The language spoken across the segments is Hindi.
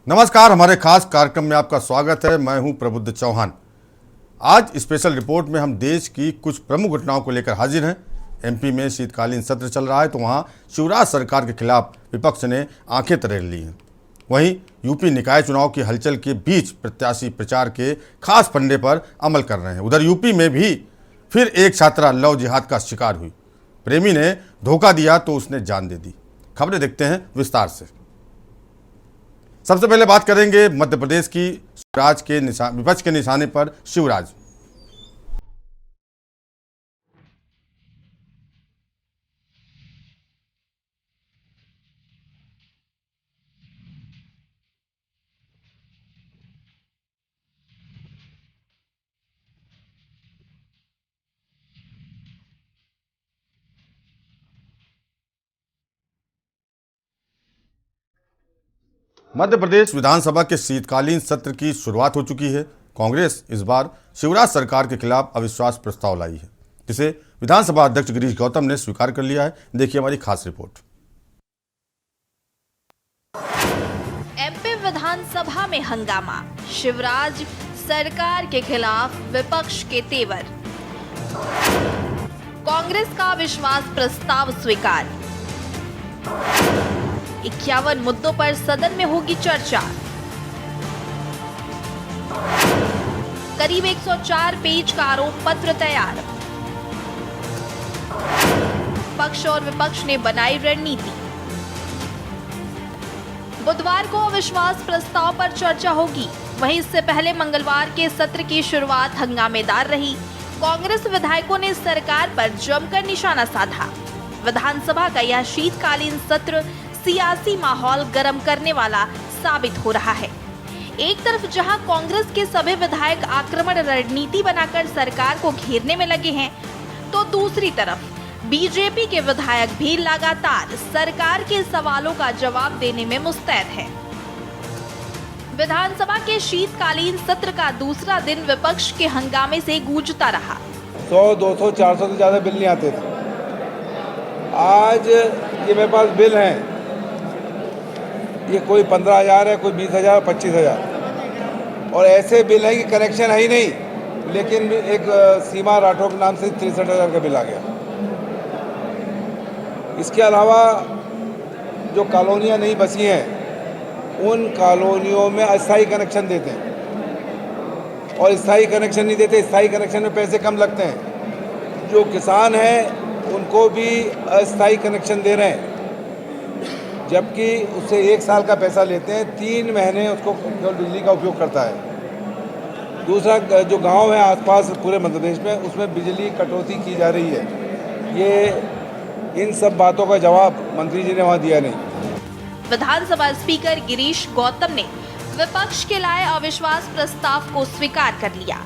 नमस्कार, हमारे खास कार्यक्रम में आपका स्वागत है। मैं हूं प्रबुद्ध चौहान। आज स्पेशल रिपोर्ट में हम देश की कुछ प्रमुख घटनाओं को लेकर हाजिर हैं। एमपी में शीतकालीन सत्र चल रहा है तो वहां शिवराज सरकार के खिलाफ विपक्ष ने आंखें तरेर ली हैं। वहीं यूपी निकाय चुनाव की हलचल के बीच प्रत्याशी प्रचार के खास फंडे पर अमल कर रहे हैं। उधर यूपी में भी फिर एक छात्रा लव जिहाद का शिकार हुई। प्रेमी ने धोखा दिया तो उसने जान दे दी। खबरें देखते हैं विस्तार से। सबसे पहले बात करेंगे मध्य प्रदेश की। विपक्ष के निशाने पर शिवराज। मध्य प्रदेश विधानसभा के शीतकालीन सत्र की शुरुआत हो चुकी है। कांग्रेस इस बार शिवराज सरकार के खिलाफ अविश्वास प्रस्ताव लाई है, जिसे विधानसभा अध्यक्ष गिरीश गौतम ने स्वीकार कर लिया है। देखिए हमारी खास रिपोर्ट। एमपी विधानसभा में हंगामा, शिवराज सरकार के खिलाफ विपक्ष के तेवर। कांग्रेस का विश्वास प्रस्ताव स्वीकार। 51 मुद्दों पर सदन में होगी चर्चा। करीब 104 पेज का आरोप पत्र तैयार। पक्ष और विपक्ष ने बनाई रणनीति। बुधवार को अविश्वास प्रस्ताव पर चर्चा होगी। वहीं इससे पहले मंगलवार के सत्र की शुरुआत हंगामेदार रही। कांग्रेस विधायकों ने सरकार पर जमकर निशाना साधा। विधानसभा का यह शीतकालीन सत्र सियासी माहौल गर्म करने वाला साबित हो रहा है। एक तरफ जहां कांग्रेस के सभी विधायक आक्रमण रणनीति बनाकर सरकार को घेरने में लगे हैं, तो दूसरी तरफ बीजेपी के विधायक भी लगातार सरकार के सवालों का जवाब देने में मुस्तैद हैं। विधानसभा के शीतकालीन सत्र का दूसरा दिन विपक्ष के हंगामे से गूंजता रहा। 100, 200, 400 से ज्यादा बिल नहीं आते थे। आज ये मेरे पास बिल हैं, ये कोई 15,000 है, कोई 20,000, 25,000 और ऐसे बिल है कि कनेक्शन है ही नहीं, लेकिन एक सीमा राठौर के नाम से 63,000 का बिल आ गया। इसके अलावा जो कॉलोनियाँ नहीं बसी हैं, उन कॉलोनियों में अस्थायी कनेक्शन देते हैं और स्थायी कनेक्शन नहीं देते। स्थायी कनेक्शन में पैसे कम लगते हैं। जो किसान हैं उनको भी अस्थायी कनेक्शन दे रहे हैं, जबकि उससे 1 साल का पैसा लेते हैं, 3 महीने उसको केवल बिजली का उपयोग करता है। दूसरा, जो गांव है आसपास पूरे मध्य प्रदेश में, उसमें बिजली कटौती की जा रही है। ये इन सब बातों का जवाब मंत्री जी ने वहाँ दिया नहीं। विधानसभा स्पीकर गिरीश गौतम ने विपक्ष के लाए अविश्वास प्रस्ताव को स्वीकार कर लिया।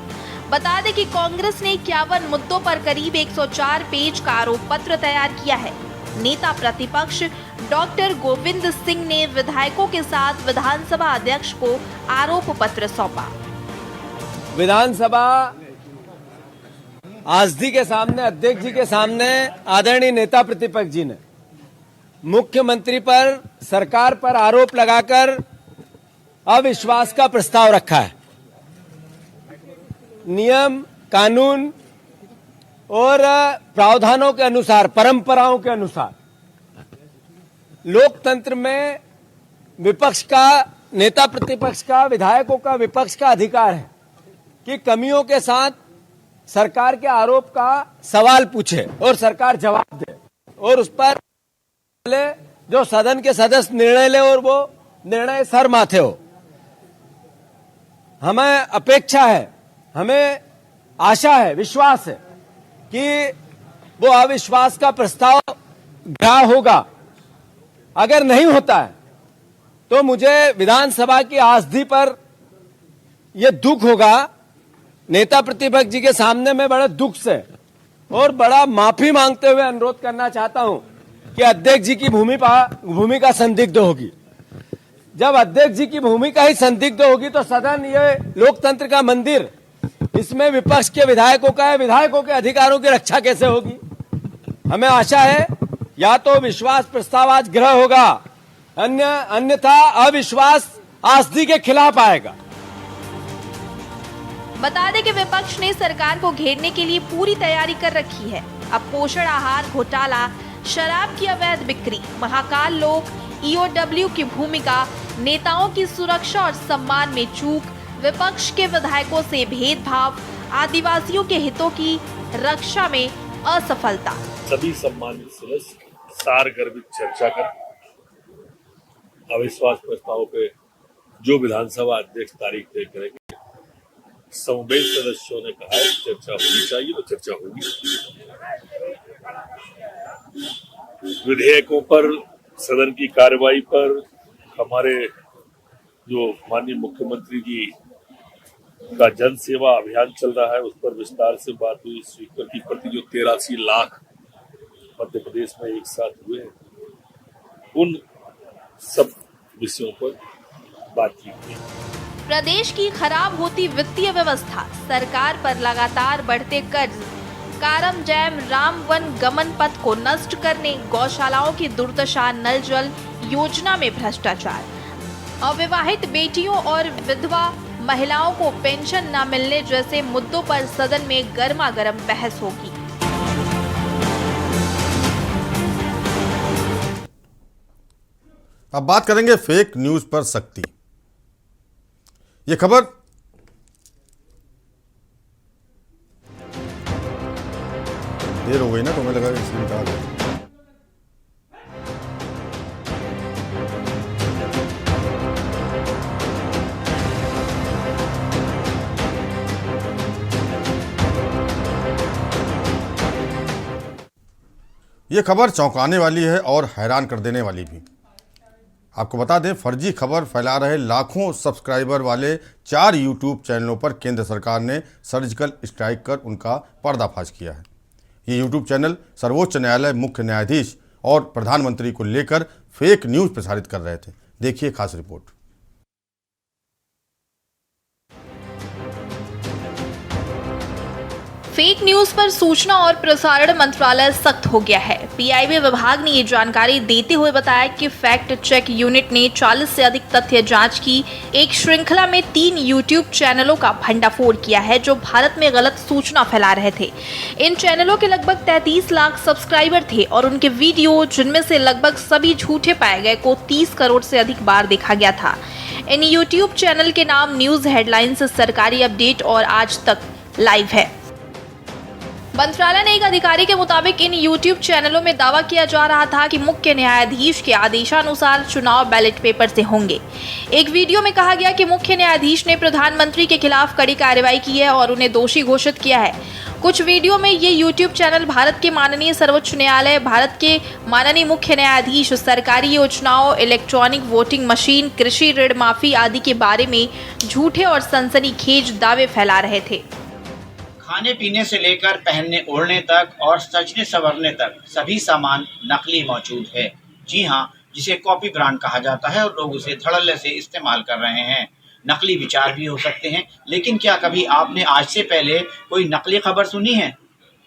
बता दें कि कांग्रेस ने 51 मुद्दों पर करीब 104 पेज का आरोप पत्र तैयार किया है। नेता प्रतिपक्ष डॉक्टर गोविंद सिंह ने विधायकों के साथ विधानसभा अध्यक्ष को आरोप पत्र सौंपा। विधानसभा आसदी के सामने, अध्यक्ष जी के सामने आदरणीय नेता प्रतिपक्ष जी ने मुख्यमंत्री पर, सरकार पर आरोप लगाकर अविश्वास का प्रस्ताव रखा है। नियम, कानून और प्रावधानों के अनुसार, परंपराओं के अनुसार लोकतंत्र में विपक्ष का, नेता प्रतिपक्ष का, विधायकों का, विपक्ष का अधिकार है कि कमियों के साथ सरकार के आरोप का सवाल पूछे और सरकार जवाब दे और उस पर जो सदन के सदस्य निर्णय ले और वो निर्णय सर माथे हो। हमें अपेक्षा है, हमें आशा है, विश्वास है कि वो अविश्वास का प्रस्ताव ग्राह्य होगा। अगर नहीं होता है तो मुझे विधानसभा की आसदी पर यह दुख होगा। नेता प्रतिपक्ष जी के सामने मैं बड़े दुख से और बड़ा माफी मांगते हुए अनुरोध करना चाहता हूं कि अध्यक्ष जी की भूमिका संदिग्ध होगी। जब अध्यक्ष जी की भूमिका ही संदिग्ध होगी तो सदन, ये लोकतंत्र का मंदिर, इसमें विपक्ष के विधायकों का है, विधायकों के अधिकारों की रक्षा कैसे होगी। हमें आशा है या तो विश्वास प्रस्ताव आज ग्रह होगा, अन्यथा अविश्वास आसदी के खिलाफ आएगा। बता दें कि विपक्ष ने सरकार को घेरने के लिए पूरी तैयारी कर रखी है। अब पोषण आहार घोटाला, शराब की अवैध बिक्री, महाकाल लोक, ईओडब्ल्यू की भूमिका, नेताओं की सुरक्षा और सम्मान में चूक, विपक्ष के विधायकों से भेदभाव, आदिवासियों के हितों की रक्षा में असफलता। सभी सम्मानित सदस्य सारगर्भित चर्चा कर अविश्वास प्रस्ताव पे जो विधानसभा अध्यक्ष तारीख तय करेंगे, समवेत सदस्यों ने कहा है चर्चा होनी चाहिए तो चर्चा होगी। विधेयकों पर, सदन की कार्रवाई पर हमारे जो माननीय मुख्यमंत्री जी का जन सेवा अभियान चल रहा है उस पर विस्तार से बात हुई। स्पीकर की प्रति जो 83 लाख मध्य प्रदेश में एक साथ हुए, उन सब विषयों पर बातचीत की। प्रदेश की खराब होती वित्तीय व्यवस्था, सरकार पर लगातार बढ़ते कर्ज, कारम डैम राम वन गमन पथ को नष्ट करने, गौशालाओं की दुर्दशा, नल जल योजना में भ्रष्टाचार, अविवाहित बेटियों और विधवा महिलाओं को पेंशन न मिलने जैसे मुद्दों पर सदन में गर्मागर्म बहस होगी। अब बात करेंगे फेक न्यूज पर सख्ती। ये खबर देर हो गई ना, तो मैं लगा इसलिए निकाल दिया। ये खबर चौंकाने वाली है और हैरान कर देने वाली भी। आपको बता दें, फर्जी खबर फैला रहे लाखों सब्सक्राइबर वाले 4 यूट्यूब चैनलों पर केंद्र सरकार ने सर्जिकल स्ट्राइक कर उनका पर्दाफाश किया है। ये यूट्यूब चैनल सर्वोच्च न्यायालय, मुख्य न्यायाधीश और प्रधानमंत्री को लेकर फेक न्यूज प्रसारित कर रहे थे। देखिए खास रिपोर्ट। फेक न्यूज पर सूचना और प्रसारण मंत्रालय सख्त हो गया है। पीआईबी विभाग ने ये जानकारी देते हुए बताया कि फैक्ट चेक यूनिट ने 40 से अधिक तथ्य जांच की एक श्रृंखला में 3 यूट्यूब चैनलों का भंडाफोड़ किया है जो भारत में गलत सूचना फैला रहे थे। इन चैनलों के लगभग 33 लाख सब्सक्राइबर थे और उनके वीडियो, जिनमें से लगभग सभी झूठे पाए गए, को 30 करोड़ से अधिक बार देखा गया था। इन यूट्यूब चैनल के नाम न्यूज हेडलाइंस, सरकारी अपडेट और आज तक लाइव है। मंत्रालय ने एक अधिकारी के मुताबिक इन YouTube चैनलों में दावा किया जा रहा था कि मुख्य न्यायाधीश के आदेशानुसार चुनाव बैलेट पेपर से होंगे। एक वीडियो में कहा गया कि मुख्य न्यायाधीश ने प्रधानमंत्री के खिलाफ कड़ी कार्रवाई की है और उन्हें दोषी घोषित किया है। कुछ वीडियो में ये YouTube चैनल भारत के माननीय सर्वोच्च न्यायालय, भारत के माननीय मुख्य न्यायाधीश, सरकारी योजनाओं, इलेक्ट्रॉनिक वोटिंग मशीन, कृषि ऋण माफी आदि के बारे में झूठे और सनसनीखेज दावे फैला रहे थे। खाने पीने से लेकर पहनने ओढ़ने तक और सजने संवरने तक सभी सामान नकली मौजूद है। जी हाँ, जिसे कॉपी ब्रांड कहा जाता है और लोग उसे धड़ल्ले से इस्तेमाल कर रहे हैं। नकली विचार भी हो सकते हैं, लेकिन क्या कभी आपने आज से पहले कोई नकली खबर सुनी है?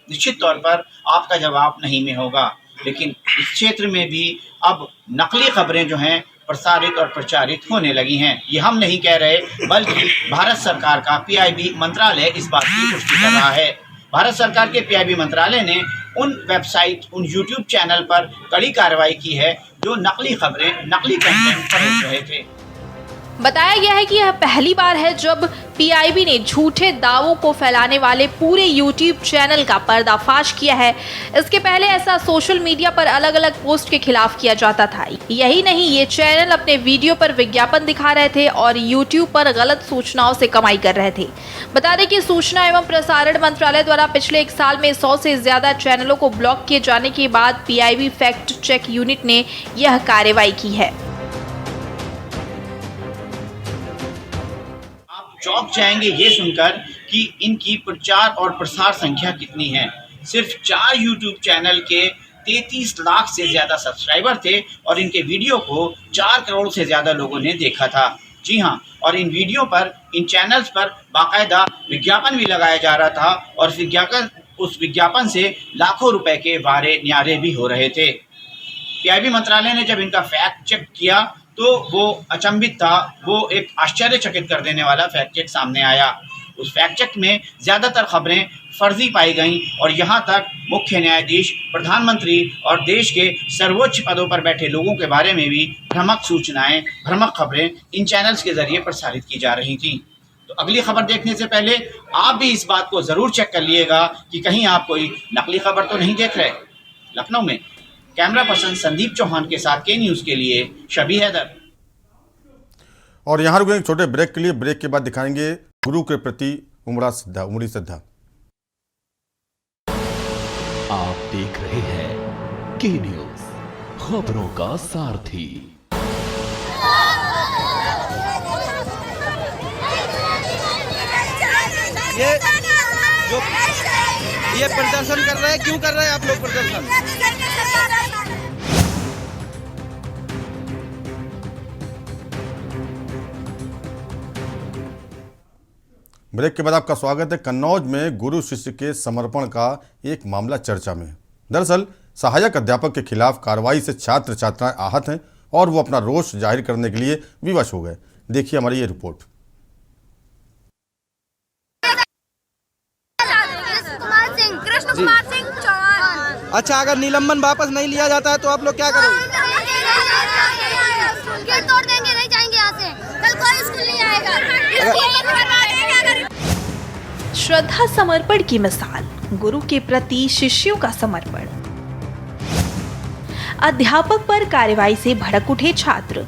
निश्चित तौर पर आपका जवाब नहीं में होगा। लेकिन इस क्षेत्र में भी अब नकली खबरें जो हैं प्रसारित और प्रचारित होने लगी हैं। ये हम नहीं कह रहे, बल्कि भारत सरकार का पीआईबी मंत्रालय इस बात की पुष्टि कर रहा है। भारत सरकार के पीआईबी मंत्रालय ने उन वेबसाइट, उन यूट्यूब चैनल पर कड़ी कार्रवाई की है जो नकली खबरें, नकली कंटेंट परोस रहे थे। बताया गया है कि यह पहली बार है जब पीआईबी ने झूठे दावों को फैलाने वाले पूरे यूट्यूब चैनल का पर्दाफाश किया है। इसके पहले ऐसा सोशल मीडिया पर अलग अलग पोस्ट के खिलाफ किया जाता था। यही नहीं, ये चैनल अपने वीडियो पर विज्ञापन दिखा रहे थे और यूट्यूब पर गलत सूचनाओं से कमाई कर रहे थे। बता दें कि सूचना एवं प्रसारण मंत्रालय द्वारा पिछले 1 साल में 100 से ज्यादा चैनलों को ब्लॉक किए जाने के बाद पीआईबी फैक्ट चेक यूनिट ने यह कार्रवाई की है। चौंक जाएंगे ये सुनकर कि इनकी प्रचार और प्रसार संख्या कितनी है। सिर्फ 4 यूट्यूब चैनल के 33 लाख से ज्यादा सब्सक्राइबर थे और इनके वीडियो को 4 करोड़ से ज्यादा लोगों ने देखा था। जी हाँ, और इन वीडियो पर, इन चैनल्स पर बाकायदा विज्ञापन भी लगाया जा रहा था और उस विज्ञापन से लाखों रुपए के वारे न्यारे भी हो रहे थे। पीआईबी मंत्रालय ने जब इनका फैक्ट चेक किया तो वो अचंभित था, वो एक आश्चर्यचकित कर देने वाला फैक्ट चेक सामने आया। उस फैक्ट चेक में ज़्यादातर खबरें फर्जी पाई गईं और यहाँ तक मुख्य न्यायाधीश, प्रधानमंत्री और देश के सर्वोच्च पदों पर बैठे लोगों के बारे में भी भ्रामक सूचनाएं, भ्रामक खबरें इन चैनल्स के जरिए प्रसारित की जा रही थीं। तो अगली खबर देखने से पहले आप भी इस बात को ज़रूर चेक कर लिएगा कि कहीं आप कोई नकली खबर तो नहीं देख रहे। लखनऊ में कैमरा पर्सन संदीप चौहान के साथ के न्यूज़ के लिए शबी हैदर। और यहाँ रुकेंगे छोटे ब्रेक के लिए। ब्रेक के बाद दिखाएंगे गुरु के प्रति उमड़ी श्रद्धा। आप देख रहे हैं के न्यूज़, खबरों का सारथी। ये प्रदर्शन कर रहे हैं, क्यों कर रहे हैं आप लोग प्रदर्शन? ब्रेक के बाद आपका स्वागत है। कन्नौज में गुरु शिष्य के समर्पण का एक मामला चर्चा में है। दरअसल सहायक अध्यापक के खिलाफ कार्रवाई से छात्र छात्राएं आहत हैं और वो अपना रोष जाहिर करने के लिए विवश हो गए। देखिए हमारी ये रिपोर्ट। कृष्ण कुमार सिंह चौहान। अच्छा, अगर निलंबन वापस नहीं लिया जाता है तो आप लोग क्या करोगे? गेट तोड़ देंगे, नहीं जाएंगे यहाँ से। कल कोई स्कूल नहीं आएगा। श्रद्धा समर्पण की मिसाल, गुरु के प्रति शिष्यों का समर्पण। अध्यापक पर कार्रवाई से भड़क उठे छात्र।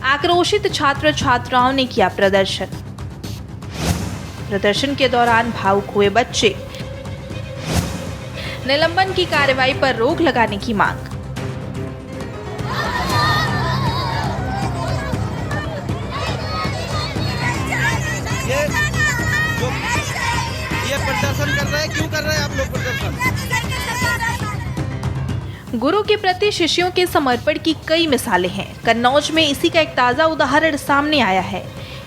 आक्रोशित छात्र छात्राओं ने किया प्रदर्शन। प्रदर्शन के दौरान भावुक हुए बच्चे। निलंबन की कार्रवाई पर रोक लगाने की मांग। ये प्रदर्शन कर रहे हैं, क्यों कर रहे हैं आप लोग प्रदर्शन? गुरु के प्रति शिष्यों के समर्पण की कई मिसालें हैं। कन्नौज में इसी का एक ताजा उदाहरण सामने आया है।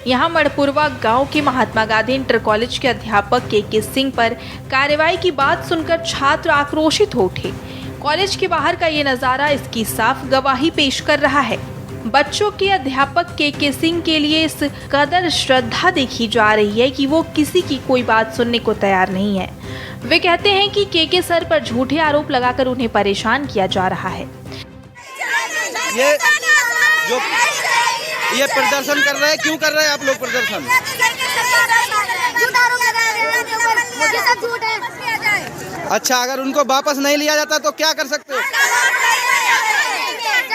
यहाँ मड़पुरवा गांव के महात्मा गांधी इंटर कॉलेज के अध्यापक के सिंह पर कार्रवाई की बात सुनकर छात्र आक्रोशित हो उठे। कॉलेज के बाहर का ये नज़ारा इसकी साफ गवाही पेश कर रहा है। बच्चों के अध्यापक के सिंह के लिए इस कदर श्रद्धा देखी जा रही है कि वो किसी की कोई बात सुनने को तैयार नहीं है। वे कहते हैं कि के सर पर झूठे आरोप लगाकर उन्हें परेशान किया जा रहा है। ये प्रदर्शन कर रहे हैं, क्यों कर रहे हैं आप लोग प्रदर्शन? अच्छा, अगर उनको वापस नहीं लिया जाता तो क्या कर सकते हो?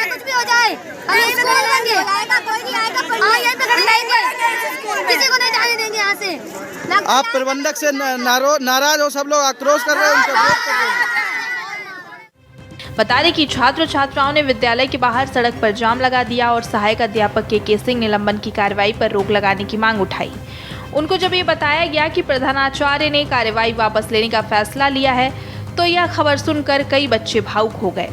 कुछ भी हो जाए, हम स्कूल लेंगे, कोई नहीं आएगा, यहीं पे खड़े रहेंगे, किसी को नहीं जाने देंगे यहाँ से। आप प्रबंधक से नाराज हो, सब लोग आक्रोश कर रहे हैं, उनको विरोध कर रहे हैं। बता दें कि छात्र छात्राओं ने विद्यालय के बाहर सड़क पर जाम लगा दिया और सहायक अध्यापक के सिंह निलंबन की कार्रवाई पर रोक लगाने की मांग उठाई। उनको जब ये बताया गया कि प्रधानाचार्य ने कार्रवाई वापस लेने का फैसला लिया है तो यह खबर सुनकर कई बच्चे भावुक हो गए।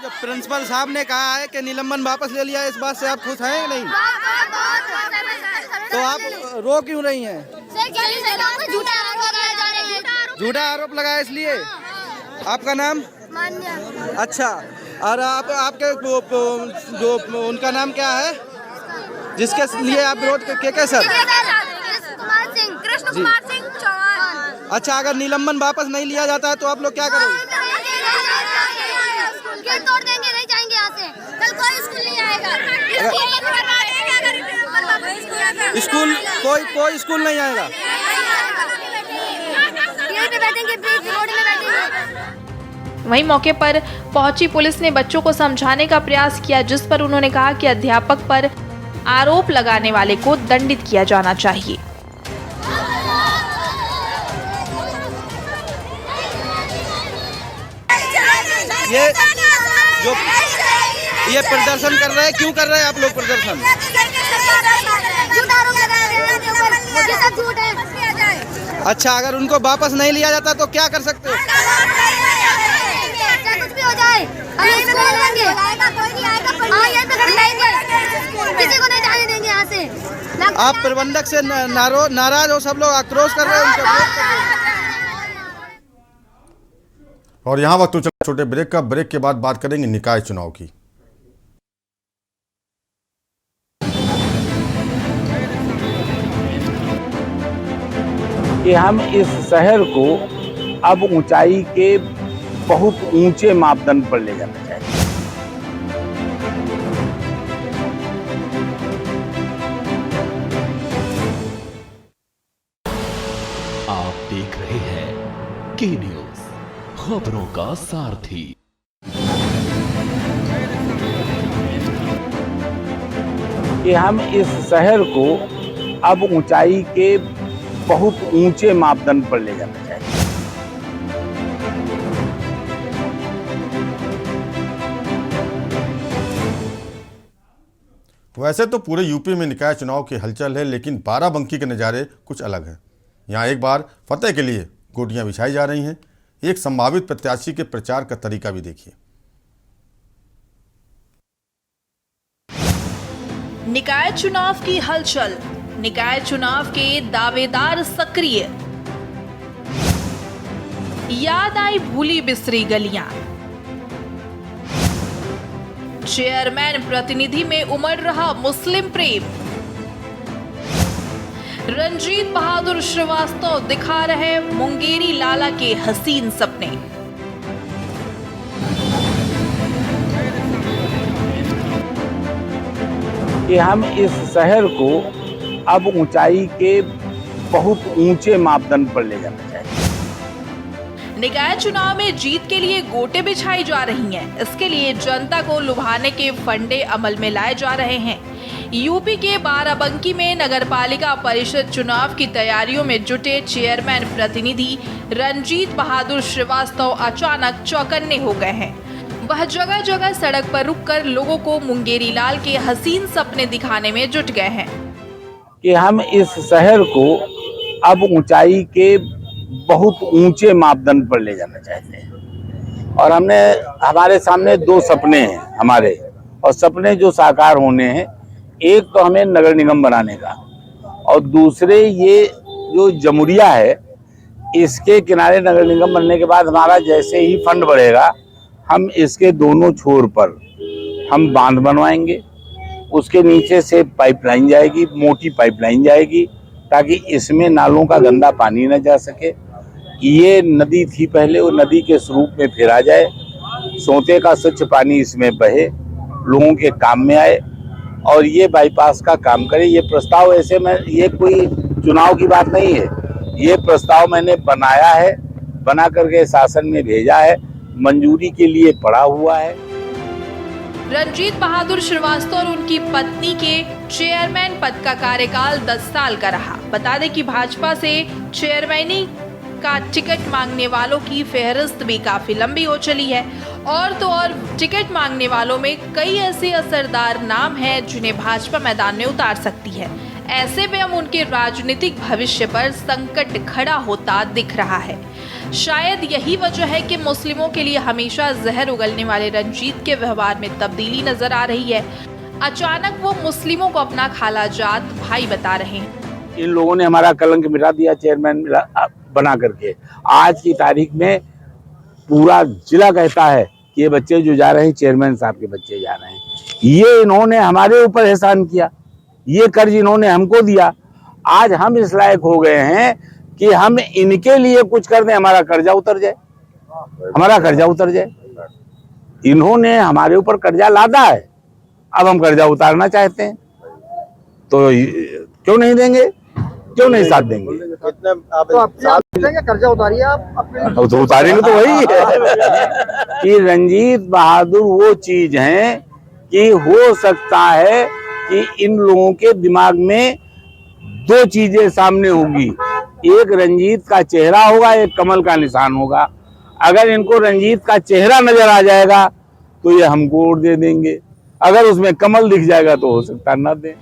जो प्रिंसिपल साहब ने कहा है कि निलंबन वापस ले लिया, इस बात से आप खुश हैं नहीं? तो आप रो क्यों रही हैं? झूठा आरोप लगाया इसलिए। आपका नाम? अच्छा, और आपके जो उनका नाम क्या है जिसके लिए आप विरोध के सर? कृष्ण कुमार सिंह चौहान। अच्छा, अगर निलंबन वापस नहीं लिया जाता है तो आप लोग क्या करोगे? गेट तोड़ देंगे, नहीं जाएंगे यहाँ से। कल कोई स्कूल नहीं आएगा। स्कूल कोई स्कूल नहीं आएगा। गेट पे बैठेंगे, बीच रोड में बैठेंगे। वहीं मौके पर पहुंची पुलिस ने बच्चों को समझाने का प्रयास किया, जिस पर उन्होंने कहा कि अध्यापक पर आरोप लगाने वाले को दंडित किया जाना चाहिए। ये प्रदर्शन कर रहे हैं, क्यों कर रहे हैं आप लोग प्रदर्शन? अच्छा, अगर उनको वापस नहीं लिया जाता तो क्या कर सकते हो? कुछ भी हो जाए, हम स्कूल लेंगे, कोई नहीं आएगा, यहीं पे खड़े रहेंगे, किसी को नहीं जाने देंगे यहाँ से। आप प्रबंधक से नाराज हो, सब लोग आक्रोश कर रहे हैं, उनको विरोध कर रहे हैं। और यहाँ वक्त चला छोटे ब्रेक का। ब्रेक के बाद बात करेंगे निकाय चुनाव की। कि हम इस शहर को अब ऊंचाई के बहुत ऊंचे मापदंड पर ले जाना चाहिए। आप देख रहे हैं के न्यूज, खबरों का सारथी। कि हम इस शहर को अब ऊंचाई के बहुत ऊंचे मापदंड पर ले जाना चाहिए। वैसे तो पूरे यूपी में निकाय चुनाव की हलचल है, लेकिन बाराबंकी के नज़ारे कुछ अलग हैं। यहाँ एक बार फतेह के लिए गोटियां बिछाई जा रही हैं। एक संभावित प्रत्याशी के प्रचार का तरीका भी देखिए। निकाय चुनाव की हलचल, निकाय चुनाव के दावेदार सक्रिय, याद आई भूली बिसरी गलियां, चेयरमैन प्रतिनिधि में उमड़ रहा मुस्लिम प्रेम, रंजीत बहादुर श्रीवास्तव दिखा रहे मुंगेरी लाला के हसीन सपने। कि हम इस शहर को अब ऊंचाई के बहुत ऊंचे मापदंड पर ले जाना चाहिए। निकाय चुनाव में जीत के लिए गोटे बिछाई जा रही हैं। इसके लिए जनता को लुभाने के फंडे अमल में लाए जा रहे हैं। यूपी के बाराबंकी में नगरपालिका परिषद चुनाव की तैयारियों में जुटे चेयरमैन प्रतिनिधि रंजीत बहादुर श्रीवास्तव अचानक चौकन्ने हो गए हैं। वह जगह जगह सड़क पर रुककर लोगों को मुंगेरी लाल के हसीन सपने दिखाने में जुट गए हैं। कि हम इस शहर को अब ऊंचाई के बहुत ऊंचे मापदंड पर ले जाना चाहते हैं। और हमारे सामने दो सपने हैं हमारे, और सपने जो साकार होने हैं, एक तो हमें नगर निगम बनाने का, और दूसरे ये जो जमुरिया है इसके किनारे नगर निगम बनने के बाद हमारा जैसे ही फंड बढ़ेगा, हम इसके दोनों छोर पर हम बांध बनवाएंगे। उसके नीचे से पाइपलाइन जाएगी, मोटी पाइपलाइन जाएगी, ताकि इसमें नालों का गंदा पानी न जा सके। ये नदी थी पहले, वो नदी के स्वरूप में फिर आ जाए, सोते का स्वच्छ पानी इसमें बहे, लोगों के काम में आए और ये बाईपास का काम करे। ये प्रस्ताव ऐसे में, ये कोई चुनाव की बात नहीं है, ये प्रस्ताव मैंने बनाया है, बना करके शासन में भेजा है, मंजूरी के लिए पड़ा हुआ है। रंजीत बहादुर श्रीवास्तव और उनकी पत्नी के चेयरमैन पद का कार्यकाल 10 साल का रहा। बता दें कि भाजपा से चेयरमैनी का टिकट मांगने वालों की फहरिस्त भी काफी लंबी हो चली है। और तो और टिकट मांगने वालों में कई ऐसे असरदार नाम हैं जिन्हें भाजपा मैदान में उतार सकती है। ऐसे में अब उनके राजनीतिक भविष्य पर संकट खड़ा होता दिख रहा है। शायद यही वजह है कि मुस्लिमों के लिए हमेशा जहर उगलने वाले रंजीत के व्यवहार में तब्दीली नजर आ रही है। अचानक वो मुस्लिमों को अपना खालाजात भाई बता रहे हैं। इन लोगों ने हमारा कलंक मिटा दिया चेयरमैन बना करके। आज की तारीख में पूरा जिला कहता है कि ये बच्चे जो जा रहे हैं चेयरमैन साहब के बच्चे जा रहे हैं। ये इन्होंने हमारे ऊपर एहसान किया, ये कर्ज इन्होंने हमको दिया। आज हम इस लायक हो गए हैं कि हम इनके लिए कुछ कर दें, हमारा कर्जा उतर जाए, हमारा कर्जा उतर जाए। इन्होंने हमारे ऊपर कर्जा लादा है, अब हम कर्जा उतारना चाहते हैं, तो क्यों नहीं देंगे, क्यों नहीं साथ देंगे? कर्जा उतारिए आप। तो उतारेंगे तो वही है कि रंजीत बहादुर वो चीज है कि हो सकता है कि इन लोगों के दिमाग में दो चीजें सामने होगी, एक रंजीत का चेहरा होगा, एक कमल का निशान होगा। अगर इनको रंजीत का चेहरा नजर आ जाएगा तो ये हमको वोट दे देंगे, अगर उसमें कमल दिख जाएगा तो हो सकता न दे।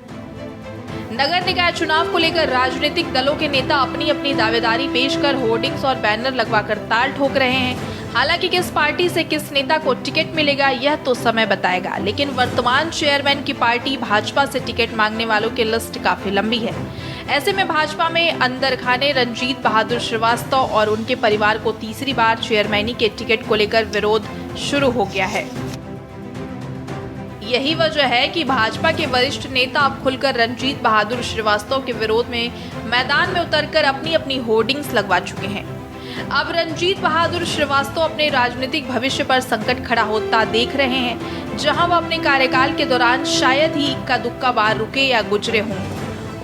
नगर निकाय चुनाव को लेकर राजनीतिक दलों के नेता अपनी अपनी दावेदारी पेश कर होर्डिंग्स और बैनर लगवाकर ताल ठोक रहे हैं। हालांकि किस पार्टी से किस नेता को टिकट मिलेगा यह तो समय बताएगा, लेकिन वर्तमान चेयरमैन की पार्टी भाजपा से टिकट मांगने वालों की लिस्ट काफी लंबी है। ऐसे में भाजपा में अंदर खाने रंजीत बहादुर श्रीवास्तव और उनके परिवार को तीसरी बार चेयरमैनी के टिकट को लेकर विरोध शुरू हो गया है। यही वजह है कि भाजपा के वरिष्ठ नेता अब खुलकर रणजीत बहादुर श्रीवास्तव के विरोध में मैदान में उतरकर अपनी अपनी होर्डिंग्स लगवा चुके हैं। अब रणजीत बहादुर श्रीवास्तव अपने राजनीतिक भविष्य पर संकट खड़ा होता देख रहे हैं, जहां वह अपने कार्यकाल के दौरान शायद ही इक्का दुक्का बार रुके या गुजरे हों,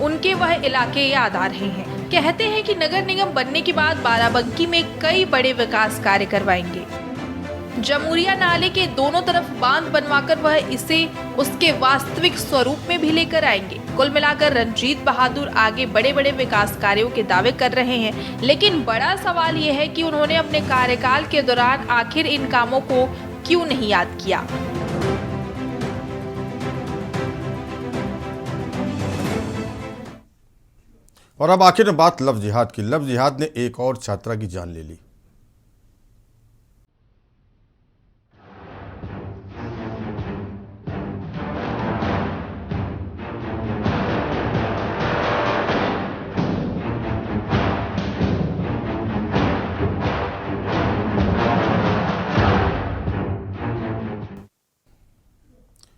उनके वह इलाके याद आ रहे हैं। कहते हैं कि नगर निगम बनने के बाद बाराबंकी में कई बड़े विकास कार्य करवाएंगे। जमुरिया नाले के दोनों तरफ बांध बनवाकर वह इसे उसके वास्तविक स्वरूप में भी लेकर आएंगे। कुल मिलाकर रणजीत बहादुर आगे बड़े बड़े विकास कार्यों के दावे कर रहे हैं, लेकिन बड़ा सवाल यह है कि उन्होंने अपने कार्यकाल के दौरान आखिर इन कामों को क्यों नहीं याद किया। और अब आखिर में बात लव जिहाद की। लव जिहाद ने एक और छात्रा की जान ले ली।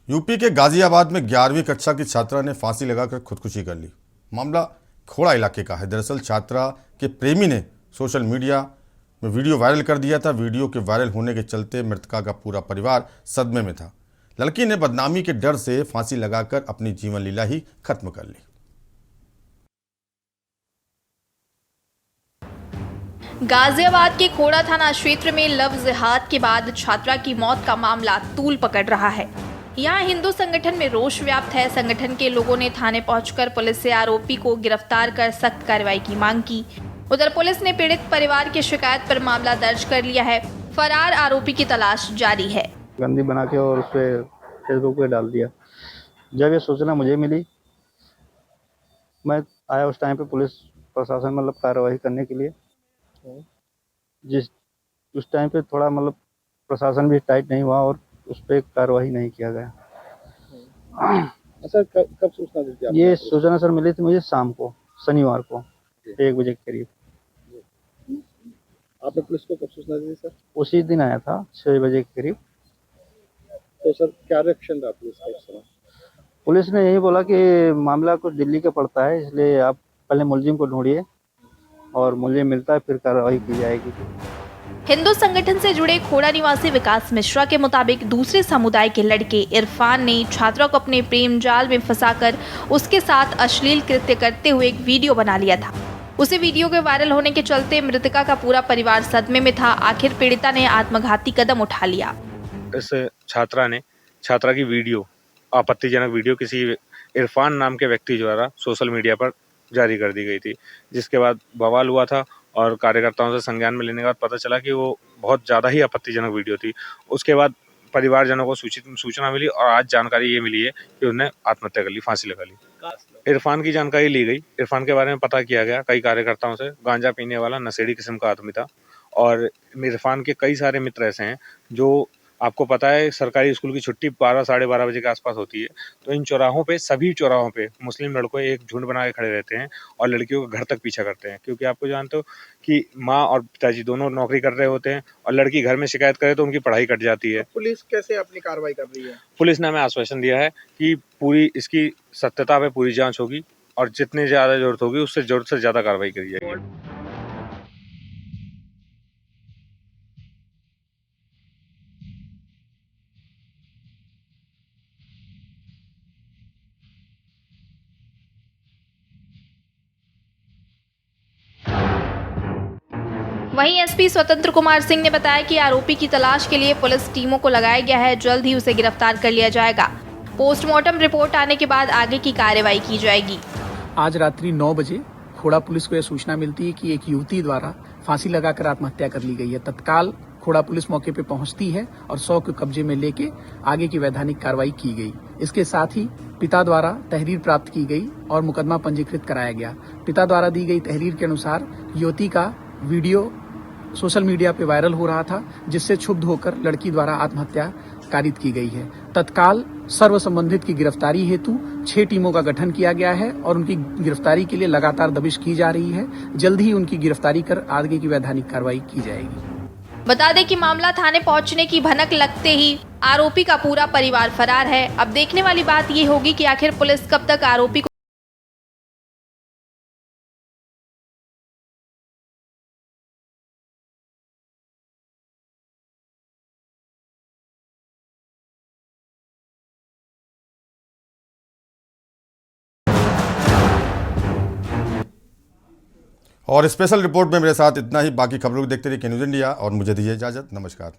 यूपी के गाजियाबाद में 11वीं कक्षा की छात्रा ने फांसी लगाकर खुदकुशी कर ली। मामला खोड़ा इलाके का है। दरअसल छात्रा के प्रेमी ने सोशल मीडिया में वीडियो वायरल कर दिया था। वीडियो के वायरल होने के चलते मृतका का पूरा परिवार सदमे में था। लड़की ने बदनामी के डर से फांसी लगाकर अपनी जीवन लीला ही खत्म कर ली। गाजियाबाद के खोड़ा थाना क्षेत्र में लव जिहाद के बाद छात्रा की मौत का मामला तूल पकड़ रहा है। यहाँ हिंदू संगठन में रोष व्याप्त है। संगठन के लोगों ने थाने पहुंचकर पुलिस से आरोपी को गिरफ्तार कर सख्त कार्रवाई की मांग की। उधर पुलिस ने पीड़ित परिवार की शिकायत पर मामला दर्ज कर लिया है। फरार आरोपी की तलाश जारी है। गंदी बना के और उस पे फेसबुक पे डाल दिया। जब ये सूचना मुझे मिली, मैं आया उस टाइम पे पुलिस प्रशासन मतलब कार्रवाई करने के लिए। उस टाइम पे थोड़ा मतलब प्रशासन भी टाइट नहीं हुआ और उस पर कार्रवाई नहीं किया गया। सर कब सूचना दी थी? ये सूचना सर मिली थी मुझे शाम को, शनिवार को 1 बजे के करीब। आपने पुलिस को कब सूचना दी थी सर? उसी दिन आया था 6 बजे के करीब। तो सर क्या रिएक्शन रहा पुलिस का उस समय? पुलिस ने यही बोला कि मामला कुछ दिल्ली का पड़ता है, इसलिए आप पहले मुलजिम को ढूंढिए और मुलजिम मिलता है फिर कार्रवाई की जाएगी। हिंदू संगठन से जुड़े खोड़ा निवासी विकास मिश्रा के मुताबिक दूसरे समुदाय के लड़के इरफान ने छात्रा को अपने प्रेम जाल में फंसाकर उसके साथ अश्लील कृत्य करते हुए एक वीडियो बना लिया था। उसी वीडियो के वायरल होने के चलते मृतका का पूरा परिवार सदमे में था। आखिर पीड़िता ने आत्मघाती कदम उठा लिया। इस छात्रा की वीडियो, आपत्तिजनक वीडियो किसी इरफान नाम के व्यक्ति द्वारा सोशल मीडिया पर जारी कर दी गई थी, जिसके बाद बवाल हुआ था और कार्यकर्ताओं से संज्ञान में लेने के बाद पता चला कि वो बहुत ज़्यादा ही आपत्तिजनक वीडियो थी। उसके बाद परिवारजनों को सूचना मिली और आज जानकारी ये मिली है कि उन्होंने आत्महत्या कर ली, फांसी लगा ली। इरफान की जानकारी ली गई। इरफान के बारे में पता किया गया कई कार्यकर्ताओं से। गांजा पीने वाला नशेड़ी किस्म का आदमी था और इरफान के कई सारे मित्र ऐसे हैं जो, आपको पता है सरकारी स्कूल की छुट्टी 12 साढ़े 12 बजे के आसपास होती है, तो इन चौराहों पे, सभी चौराहों पे मुस्लिम लड़कों एक झुंड बना के खड़े रहते हैं और लड़कियों को घर तक पीछा करते हैं। क्योंकि आपको जानते हो कि माँ और पिताजी दोनों नौकरी कर रहे होते हैं और लड़की घर में शिकायत करे तो उनकी पढ़ाई कट जाती है। पुलिस कैसे अपनी कार्रवाई कर रही है? पुलिस ने हमें आश्वासन दिया है कि पूरी इसकी सत्यता पे पूरी जाँच होगी और जितनी ज़्यादा जरूरत होगी उससे जरूरत से ज़्यादा कार्रवाई करी जाएगी। वहीं एसपी स्वतंत्र कुमार सिंह ने बताया कि आरोपी की तलाश के लिए पुलिस टीमों को लगाया गया है। जल्द ही उसे गिरफ्तार कर लिया जाएगा। पोस्टमार्टम रिपोर्ट आने के बाद आगे की कार्रवाई की जाएगी। आज रात्रि 9 बजे खोड़ा पुलिस को यह सूचना मिलती है कि एक युवती द्वारा फांसी लगाकर आत्महत्या कर ली गई है। तत्काल खोड़ा पुलिस मौके पर पहुंचती है और 100 को कब्जे में लेके आगे की वैधानिक कार्रवाई की गई। इसके साथ ही पिता द्वारा तहरीर प्राप्त की गई और मुकदमा पंजीकृत कराया गया। पिता द्वारा दी गई तहरीर के अनुसार युवती का वीडियो सोशल मीडिया पे वायरल हो रहा था, जिससे क्षुब्ध होकर लड़की द्वारा आत्महत्या कारित की गई है। तत्काल सर्व संबंधित की गिरफ्तारी हेतु 6 टीमों का गठन किया गया है और उनकी गिरफ्तारी के लिए लगातार दबिश की जा रही है। जल्द ही उनकी गिरफ्तारी कर आगे की वैधानिक कार्रवाई की जाएगी। बता दें कि मामला थाने पहुंचने की भनक लगते ही आरोपी का पूरा परिवार फरार है। अब देखने वाली बात ये होगी कि आखिर पुलिस कब तक आरोपी को और स्पेशल रिपोर्ट में मेरे साथ इतना ही। बाकी खबरों को देखते रहिए न्यूज़ इंडिया और मुझे दीजिए इजाजत। नमस्कार।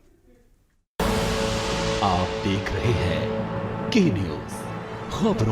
आप देख रहे हैं के न्यूज़, खबरों